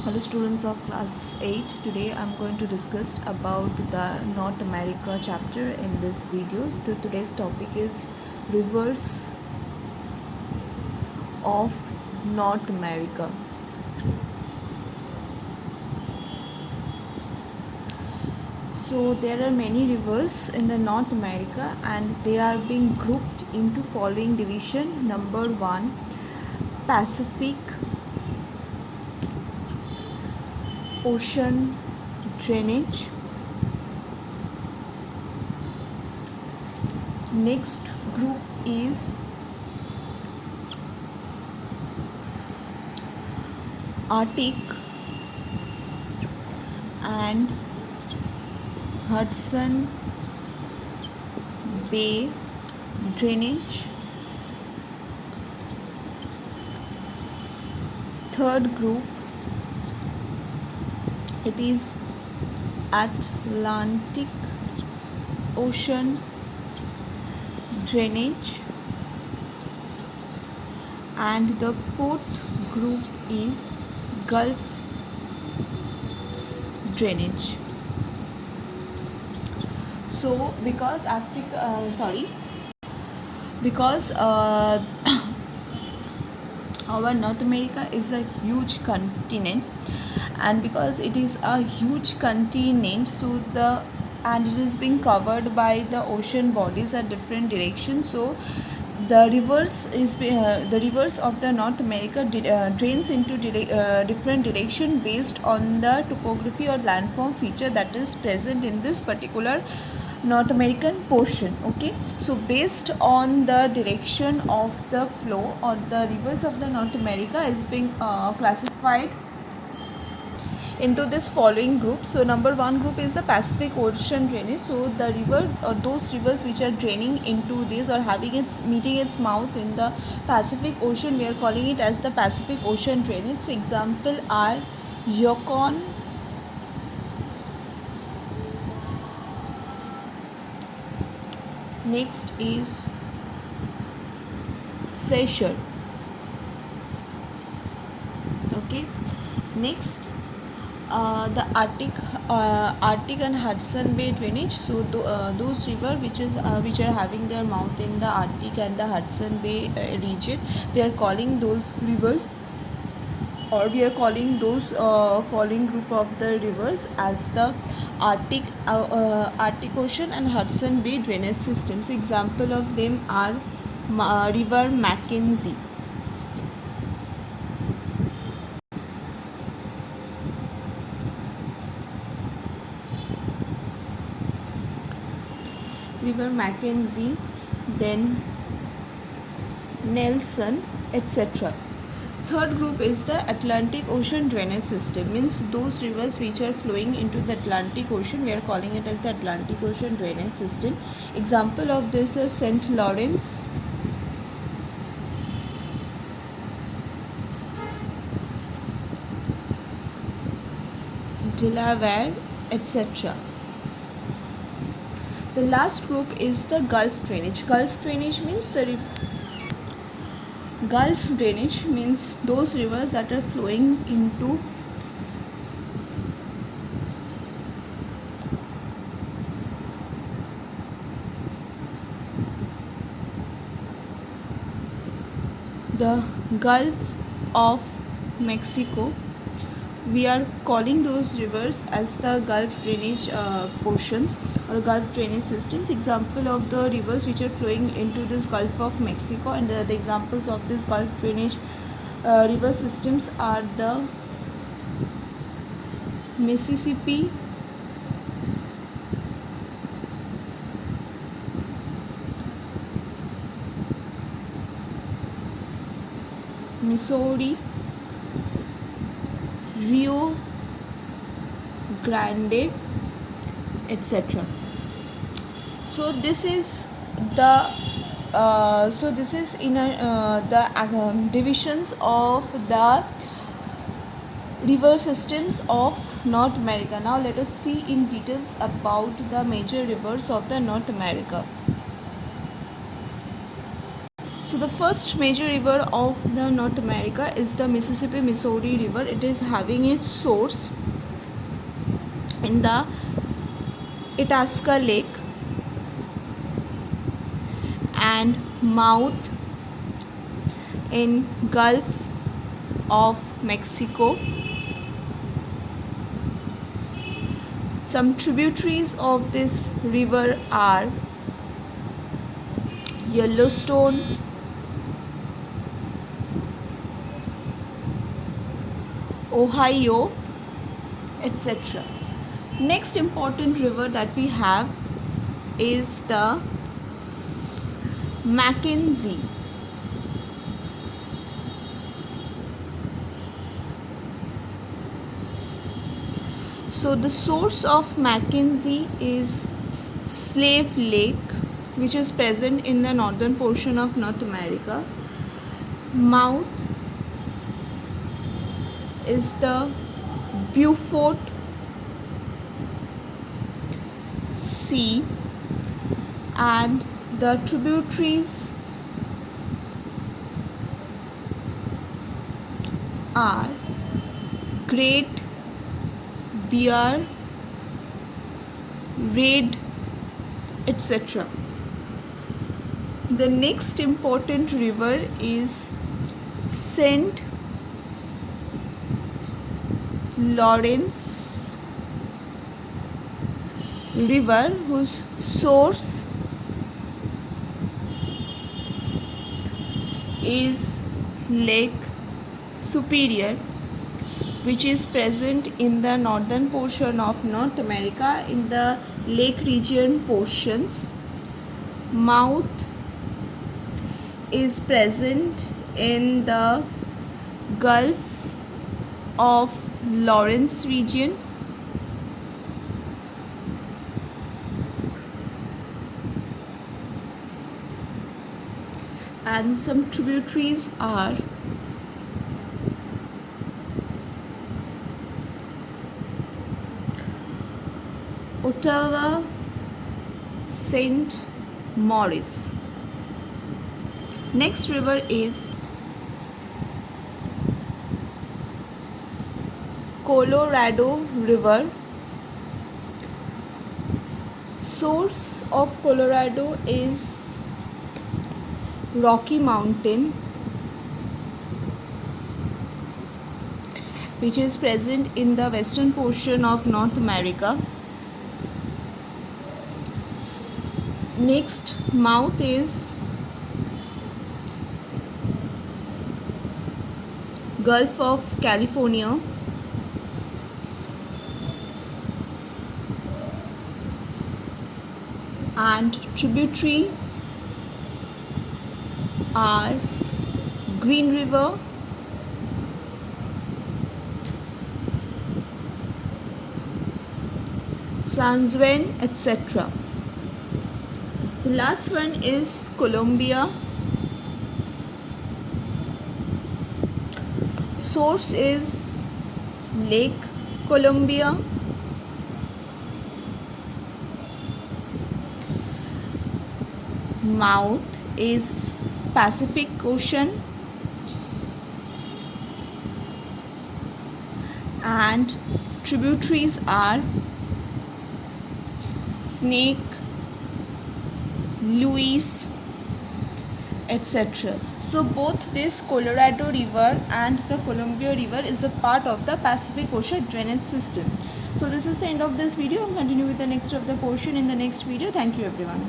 Hello students of class 8. Today I am going to discuss about the North America chapter in this video. Today's topic is rivers of North America. So there are many rivers in the North America and they are being grouped into following division. Number 1, Pacific Ocean drainage. Next group is Arctic and Hudson Bay drainage. Third group, it is Atlantic Ocean drainage, and the fourth group is Gulf drainage. So because because our North America is a huge continent, and because it is a huge continent, so and it is being covered by the ocean bodies at different directions. So the rivers of the North America drains into different direction based on the topography or landform feature that is present in this particular North American portion. Okay, so based on the direction of the flow or the rivers of the North America is being classified into this following group. So number 1 group is the Pacific Ocean drainage. So the river or those rivers which are draining into this or meeting its mouth in the Pacific Ocean, we are calling it as the Pacific Ocean drainage. So example are Yukon, next is Fraser. Okay, next the Arctic and Hudson Bay drainage. So those rivers which are having their mouth in the Arctic and the Hudson Bay region, we are calling those rivers, or we are calling those following group of the rivers as the Arctic Ocean and Hudson Bay drainage system. So example of them are River Mackenzie. River Mackenzie, then Nelson, etc. Third group is the Atlantic Ocean drainage system, means those rivers which are flowing into the Atlantic Ocean, we are calling it as the Atlantic Ocean drainage system. Example of this is St. Lawrence, Delaware, etc. The last group is the Gulf drainage. Gulf drainage means those rivers that are flowing into the Gulf of Mexico. We are calling those rivers as the Gulf drainage portions or Gulf drainage systems. Example of the rivers which are flowing into this Gulf of Mexico, and the examples of this Gulf drainage river systems are the Mississippi, Missouri, Rio Grande, etc. So this is in the divisions of the river systems of North America. Now let us see in details about the major rivers of the North America. So the first major river of the North America is the Mississippi Missouri River. It is having its source in the Itasca Lake and mouth in Gulf of Mexico. Some tributaries of this river are Yellowstone, Ohio, etc. Next important river that we have is the Mackenzie. So the source of Mackenzie is Slave Lake, which is present in the northern portion of North America. Mouth is the Beaufort Sea, and the tributaries are Great Bear, Red, etc. The next important river is St. Lawrence River, whose source is Lake Superior, which is present in the northern portion of North America in the lake region portions. Mouth is present in the Gulf of Lawrence region. And some tributaries are Ottawa, St. Maurice. Next river is Colorado River. Source of Colorado is Rocky Mountain, which is present in the western portion of North America. Next mouth is Gulf of California, and tributaries are Green River, San Juan, etc. The last one is Columbia. Source is Lake Columbia. Mouth is Pacific Ocean, and tributaries are Snake, Louise, etc. So both this Colorado River and the Columbia River is a part of the Pacific Ocean drainage system. So this is the end of this video. I'll continue with the next of the portion in the next video. Thank you everyone.